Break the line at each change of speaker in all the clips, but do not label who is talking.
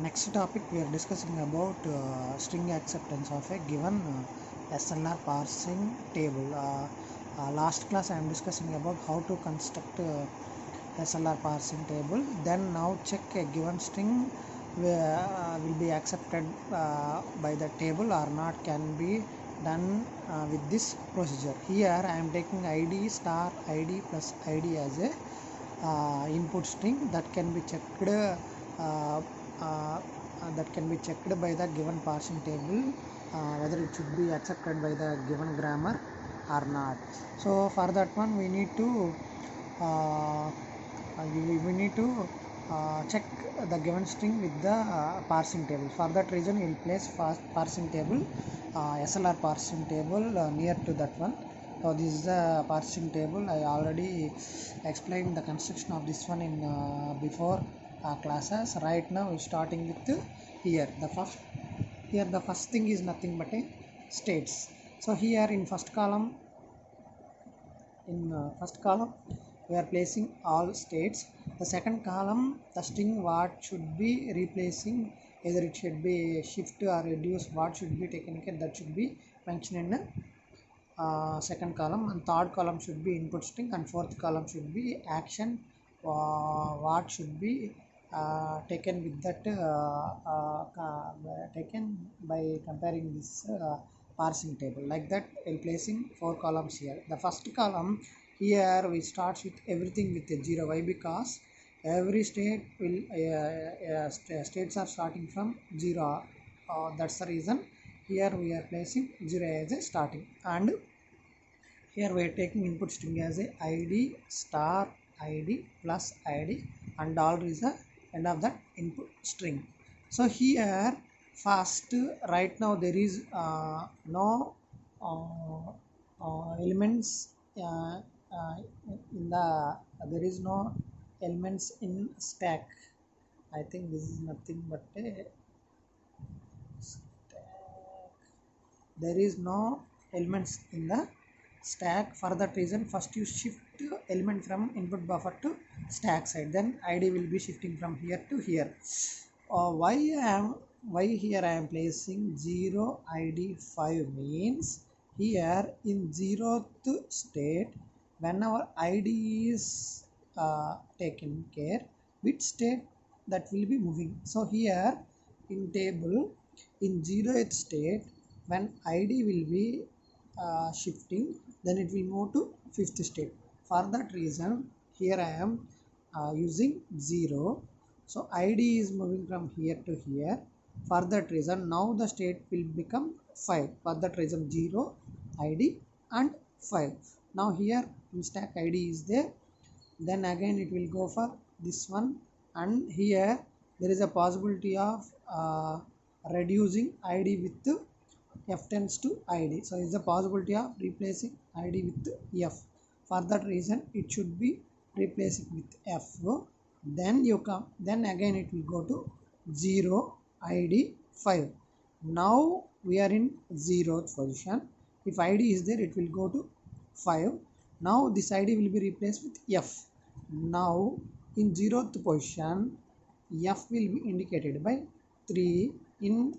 Next topic we are discussing about string acceptance of a given SLR parsing table. Last class I am discussing about how to construct SLR parsing table. Then now check a given string will be accepted by the table or not can be done with this procedure. Here I am taking id star id plus id as a input string that can be checked by the given parsing table whether it should be accepted by the given grammar or not. So for that one we need to check the given string with the parsing table. For that reason we will place parsing table SLR parsing table near to that one. So this is the parsing table. I already explained the construction of this one in before classes. Right now we're starting with here the first thing is nothing but a states. So here in first column we are placing all states. The second column, the string what should be replacing, either it should be shift or reduce, what should be taken care, that should be mentioned in second column. And third column should be input string, and fourth column should be action what should be taken with that taken by comparing this parsing table. Like that I'm placing 4 columns here. The first column here we start with everything with a 0. Why? Because every state will states are starting from 0. That's the reason here we are placing 0 as a starting, and here we are taking input string as a id star id plus id, and dollar is the end of that input string. So here first right now there is no elements in the there is no elements in stack. I think this is nothing but a stack. There is no elements in the stack. For that reason first you shift element from input buffer to stack side, then id will be shifting from here to here. Why here I am placing 0 id 5 means here in 0th state whenever id is taken care, which state that will be moving. So here in table in 0th state when id will be shifting, then it will move to 5th state. For that reason here I am using 0. So id is moving from here to here. For that reason now the state will become 5. For that reason 0 id and 5. Now here in stack id is there, then again it will go for this one, and here there is a possibility of reducing id with f tends to id. So is the possibility of replacing id with f. For that reason it should be replacing with f. Then you come, then again it will go to 0 id 5. Now we are in 0th position. If id is there it will go to 5. Now this id will be replaced with f. Now in 0th position f will be indicated by 3 in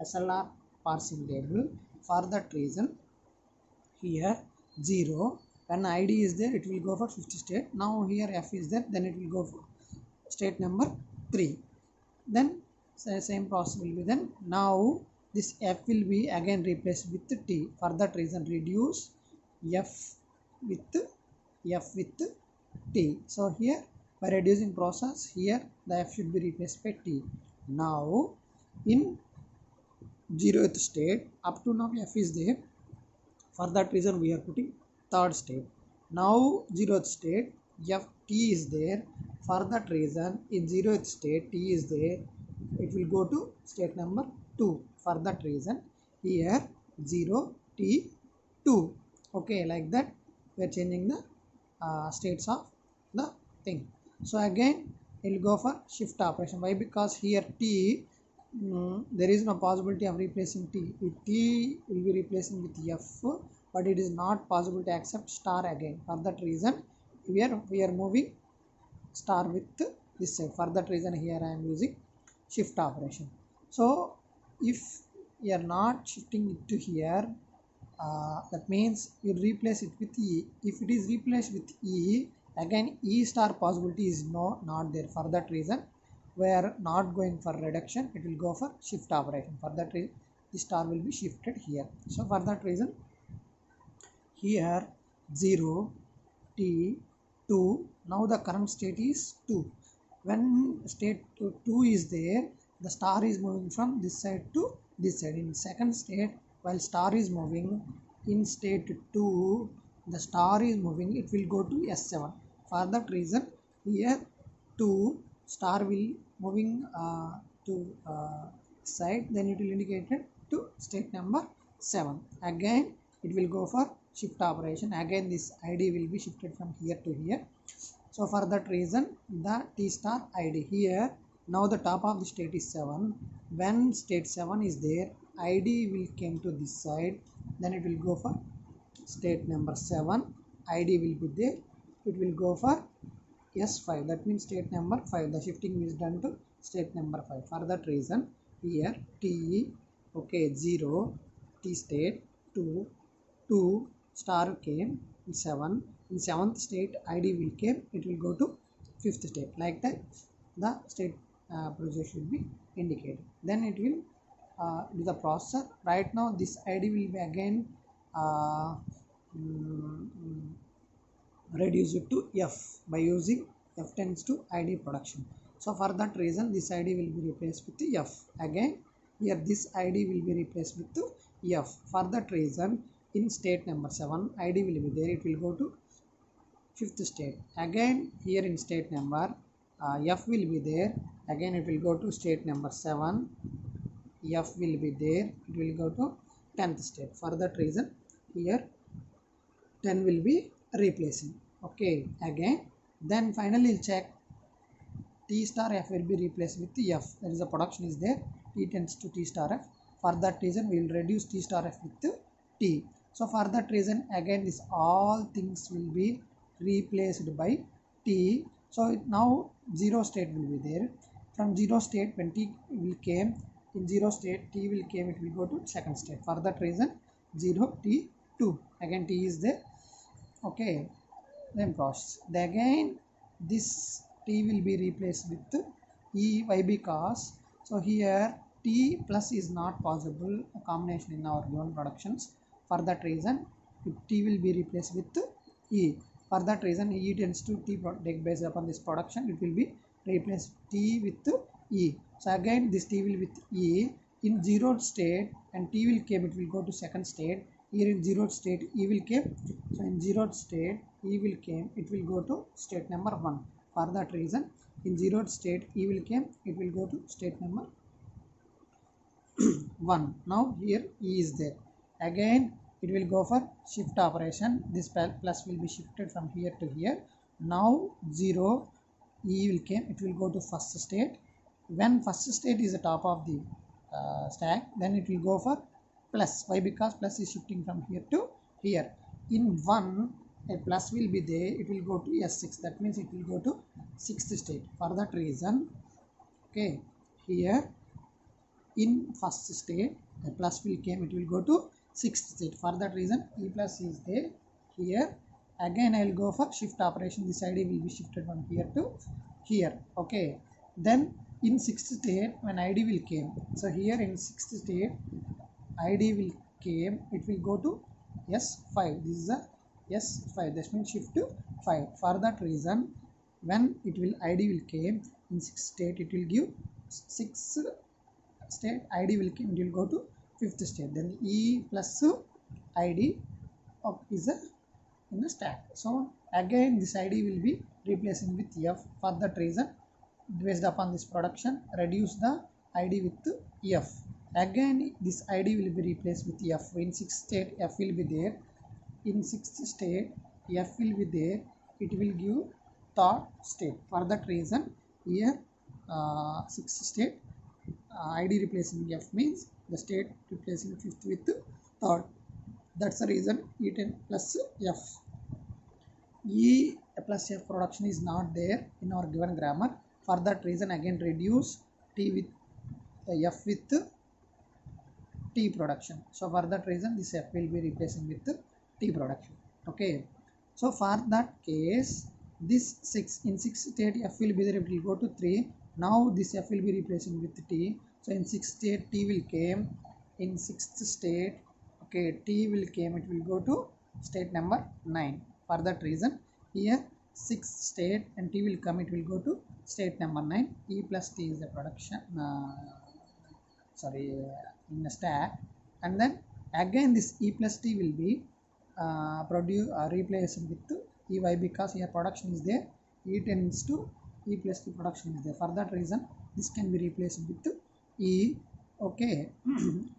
SLR parsing table. For that reason here 0, when id is there it will go for 5th state. Now here f is there, then it will go for state number 3. Then same process will be then. Now this f will be again replaced with t. For that reason reduce f with t. So here by reducing process here the f should be replaced by t. Now in 0th state up to now f is there. For that reason we are putting 3rd state. Now 0th state f t is there. For that reason in 0th state t is there, it will go to state number 2. For that reason here 0 t 2. Okay, like that we are changing the states of the thing. So again it will go for shift operation. Why? Because here t there is no possibility of replacing t. If t will be replacing with f, but it is not possible to accept star again. For that reason we are moving star with this side. For that reason here I am using shift operation. So if you are not shifting it to here, that means you replace it with E. If it is replaced with E, again E star possibility is not there. For that reason we are not going for reduction, it will go for shift operation. For that reason the star will be shifted here. So for that reason here 0 t 2, now the current state is 2. When state 2 is there, the star is moving from this side to this side. In second state, while star is moving in state 2, the star is moving, it will go to S7. For that reason here 2 star will moving to side, then it will indicate it to state number 7. Again it will go for shift operation. Again this id will be shifted from here to here. So for that reason the t star id here, now the top of the state is 7. When state 7 is there, id will came to this side, then it will go for state number 7. id will be there, it will go for S5, that means state number 5. The shifting is done to state number 5. For that reason here t, okay, 0 t state 2 2 star came in 7. In 7th state id will came, it will go to 5th state. Like that the state process should be indicated. Then it will do the processor. Right now this id will be again reduce it to f by using f tends to id production. So for that reason this id will be replaced with f. Again here this id will be replaced with f. For that reason in state number 7 id will be there, it will go to 5th state. Again here in state number f will be there, again it will go to state number 7. F will be there, it will go to 10th state. For that reason here 10 will be replacing. Okay, again then finally check t star f will be replaced with f. That is the production is there, t tends to t star f. For that reason we will reduce t star f with t. So for that reason again this all things will be replaced by t. So now 0 state will be there. From 0 state when t will came, in 0 state t will came, it will go to second state. For that reason 0 t 2, again t is there. Okay, then process again this t will be replaced with e. Why? Because so here t plus is not possible a combination in our given productions. For that reason t will be replaced with e. For that reason e tends to t take based upon this production, it will be replaced t with e. So again this t will with e in 0 state, and t will came, it will go to second state. Here in 0 state e will came, so in 0 state e will came, it will go to state number 1. For that reason in 0 state e will came, it will go to state number 1. Now here e is there, again it will go for shift operation. This plus will be shifted from here to here. Now 0 e will came, it will go to first state. When first state is the top of the stack, then it will go for plus. Why? Because plus is shifting from here to here. In 1 a plus will be there, it will go to S6, that means it will go to 6th state. For that reason okay, here in first state a plus will came, it will go to 6th state. For that reason e plus is there here. Again I will go for shift operation, this id will be shifted from here to here. Okay, then in 6th state when id will came, so here in 6th state id will came, it will go to S5. This is a S5, that means shift to 5. For that reason when it will id will came in 6th state, it will give 6th state id will came, it will go to 5th state. Then e plus id is a in the stack. So again this id will be replacing with f. For that reason based upon this production reduce the id with f. Again this id will be replaced with f. In 6th state f will be there, in 6th state f will be there, it will give third state. For that reason here 6th state id replacing f means the state replacing 5th with third. That's the reason e10 plus f. E plus f production is not there in our given grammar. For that reason again reduce t with F with T production. So for that reason this F will be replacing with T production. Okay. So for that case this 6 in 6th state F will be there, it will go to 3. Now this F will be replacing with T. So in 6th state T will came, in 6th state, okay, T will came, it will go to state number 9. For that reason here 6th state and T will come, it will go to state number 9. E plus T is the production in the stack, and then again this E plus T will be replaced with EY, because here production is there, E tends to E plus T production is there. For that reason this can be replaced with E. Okay.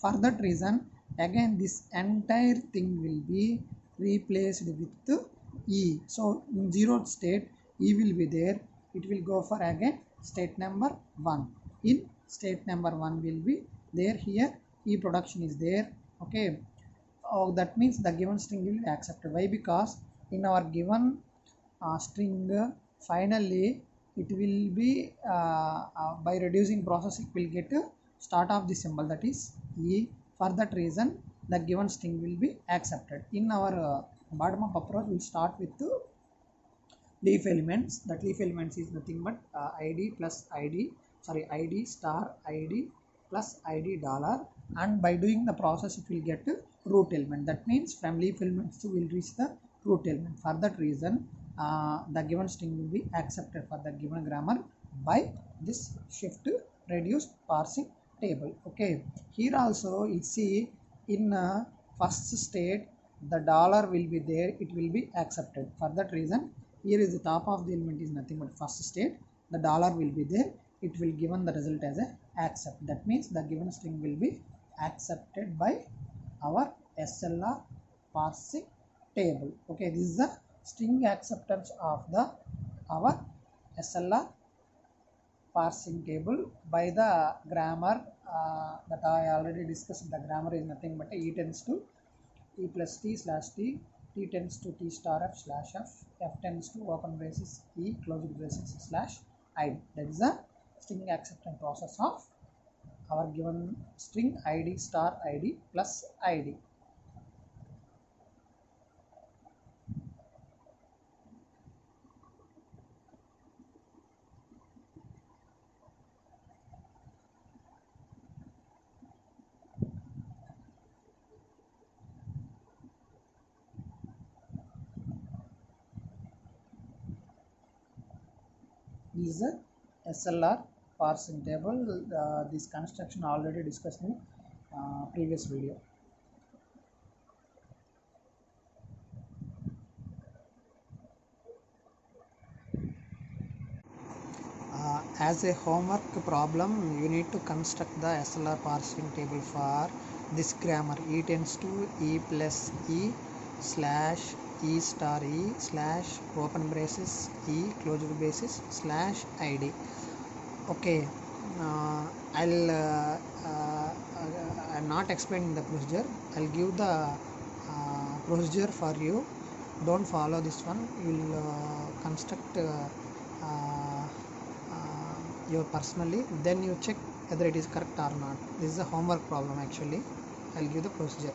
For that reason again this entire thing will be replaced with E. So in zeroth state E will be there, it will go for again state number 1. In state number 1 will be there, here E production is there. Okay. That means the given string will be accepted. Why? Because in our given string finally it will be by reducing process it will get start of the symbol, that is E. For that reason the given string will be accepted. In our bottom up approach we will start with leaf elements. That leaf elements is nothing but id plus id, id star id plus id dollar, and by doing the process it will get root element. That means from leaf elements we will reach the root element. For that reason the given string will be accepted for the given grammar by this shift reduce parsing table. Okay. Here also you see in first state the dollar will be there, it will be accepted. For that reason here is the top of the element is nothing but first state, the dollar will be there, it will given the result as a accept. That means the given string will be accepted by our SLR parsing table. Okay, this is the string acceptance of the our SLR parsing table by the grammar that I already discussed. The grammar is nothing but E tends to E plus T slash T, T tends to T star F slash F, F tends to open braces E closed braces slash ID. That is the string acceptance process of our given string ID star ID plus ID. This is the SLR parsing table. This construction already discussed in previous video. As a homework problem you need to construct the SLR parsing table for this grammar E tends to E plus E slash E star E slash open braces E closed braces slash ID. Okay. I'm not explaining the procedure, I'll give the procedure for you. Don't follow this one, you will construct your personally, then you check whether it is correct or not. This is a homework problem actually. I'll give the procedure.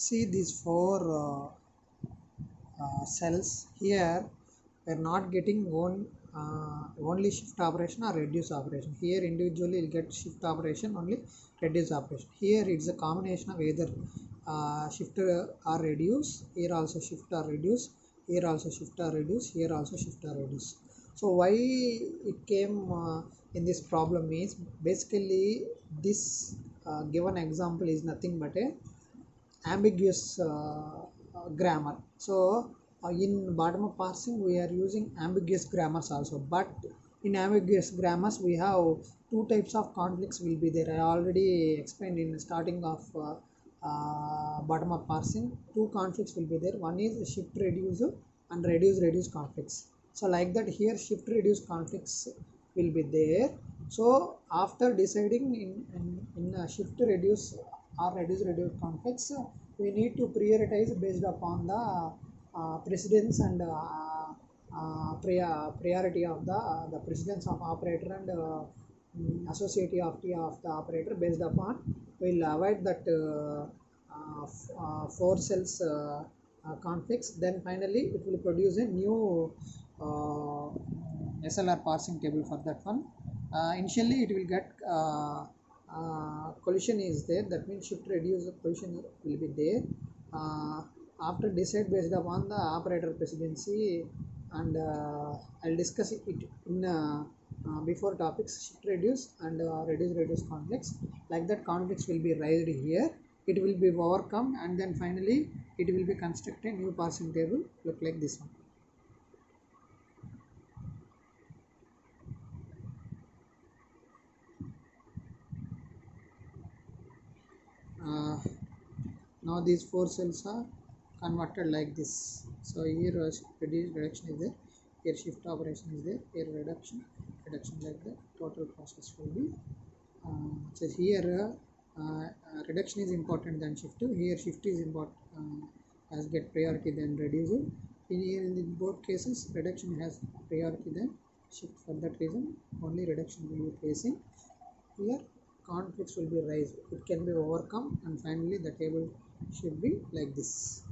see these four cells here. We're not getting only shift operation or reduce operation. Here individually you'll get shift operation, only reduce operation. Here it's a combination of either shift or reduce. Here also shift or reduce. Here also shift or reduce. Here also shift or reduce. So why it came in this problem is basically this given example is nothing but a ambiguous grammar. So in bottom up parsing we are using ambiguous grammars also, but in ambiguous grammars we have two types of conflicts will be there. I already explained in starting of bottom up parsing. Two conflicts will be there. One is shift reduce and reduce conflicts. So like that here shift reduce conflicts will be there. So after deciding in shift reduce or reduce conflicts, we need to prioritize based upon the precedence and priority of the precedence of operator and associative of the operator. Based upon, we'll avoid that four cells conflicts. Then finally it will produce a new uh, SLR parsing table for that one. Initially it will get collision is there, that means shift reduce collision will be there. After decide based upon the operator precedency, and I'll discuss it in before topics shift reduce and reduce conflicts. Like that conflicts will be raised here, it will be overcome, and then finally it will be constructed new parsing table look like this one. Now these four cells are converted like this. So here reduction is there, here shift operation is there, here reduction like that. Total process will be so here reduction is important than shift. Here shift is important, as get priority than reduce. In both cases reduction has priority than shift. For that reason only reduction will be placing. Here conflicts will be raised, it can be overcome, and finally the table should be like this.